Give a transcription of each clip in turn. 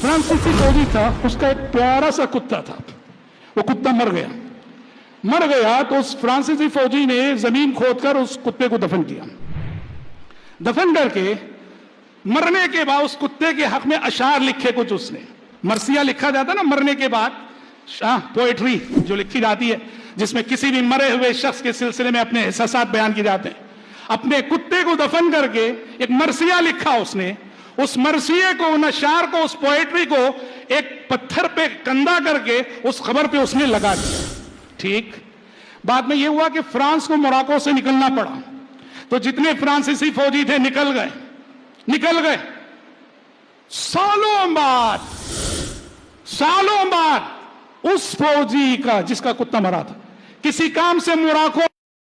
فرانسیسی فوجی تھا، اس کا ایک پیارا سا کتا تھا، وہ کتا مر گیا تو اس فرانسیسی فوجی نے زمین کھود کر اس کتے کو دفن کیا. دفن کر کے مرنے کے بعد اس کتے کے حق میں اشعار لکھے کچھ، اس نے مرثیہ لکھا جاتا نا مرنے کے بعد، پوئٹری جو لکھی جاتی ہے جس میں کسی بھی مرے ہوئے شخص کے سلسلے میں اپنے احساسات بیان کیے جاتے ہیں. اپنے کتے کو دفن کر کے ایک مرثیہ لکھا اس نے. اس مرثیے کو، ان اشعار کو، اس پوئٹری کو ایک پتھر پہ کندہ کر کے اس قبر پہ اس نے لگا دیا. ٹھیک، بعد میں یہ ہوا کہ فرانس کو موراکو سے نکلنا پڑا، تو جتنے فرانسیسی فوجی تھے نکل گئے. سالوں بعد اس فوجی کا جس کا کتا مرا تھا کسی کام سے موراکو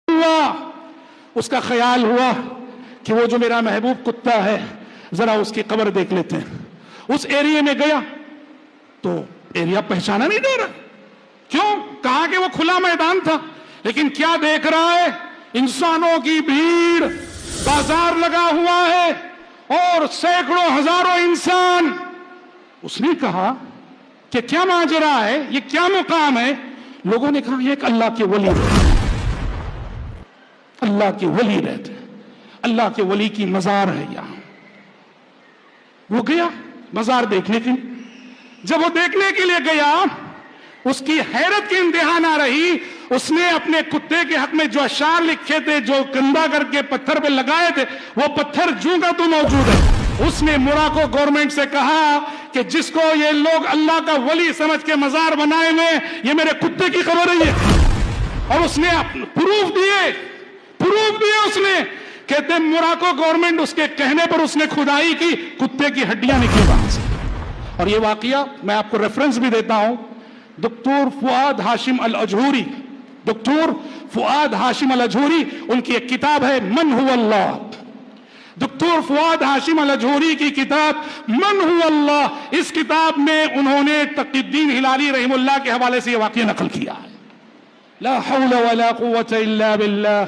ہوا، اس کا خیال ہوا کہ وہ جو میرا محبوب کتا ہے ذرا اس کی قبر دیکھ لیتے ہیں. اس ایریے میں گیا تو ایریا پہچانا نہیں دے رہا. کیوں؟ کہا کہ وہ کھلا میدان تھا، لیکن کیا دیکھ رہا ہے؟ انسانوں کی بھیڑ، بازار لگا ہوا ہے اور سینکڑوں ہزاروں انسان. اس نے کہا کہ کیا ماجرا ہے، یہ کیا مقام ہے؟ لوگوں نے کہا یہ ایک اللہ کے ولی رہتے ہیں، اللہ کے ولی کی مزار ہے یہاں. وہ گیا مزار دیکھنے کے لیے. جب وہ دیکھنے کے لیے گیا، اس کی حیرت کی انتہا نہ رہی. اس نے اپنے کتے کے حق میں جو اشعار لکھے تھے، جو کندہ کر کے پتھر پہ لگائے تھے، وہ پتھر جوں کا تو موجود ہے. اس نے موراکو گورنمنٹ سے کہا کہ جس کو یہ لوگ اللہ کا ولی سمجھ کے مزار بنائے ہوئے، یہ میرے کتے کی خبر ہے. اور اس نے پروف دیے اس نے. کہتے ہیں موراکو گورنمنٹ اس کے کہنے پر اس نے کھدائی کی، کتے کی ہڈیاں نکلی وہاں سے. اور یہ واقعہ میں آپ کو ریفرنس بھی دیتا ہوں، دکتور فؤاد ہاشم الأجہوری، ان کی ایک کتاب ہے من هو اللہ. دکتور فؤاد ہاشم الأجہوری کی کتاب من هو اللہ، اس کتاب میں انہوں نے تقی الدین ہلالی رحم اللہ کے حوالے سے یہ واقعہ نقل کیا ہے. لا حول ولا قوة الا باللہ.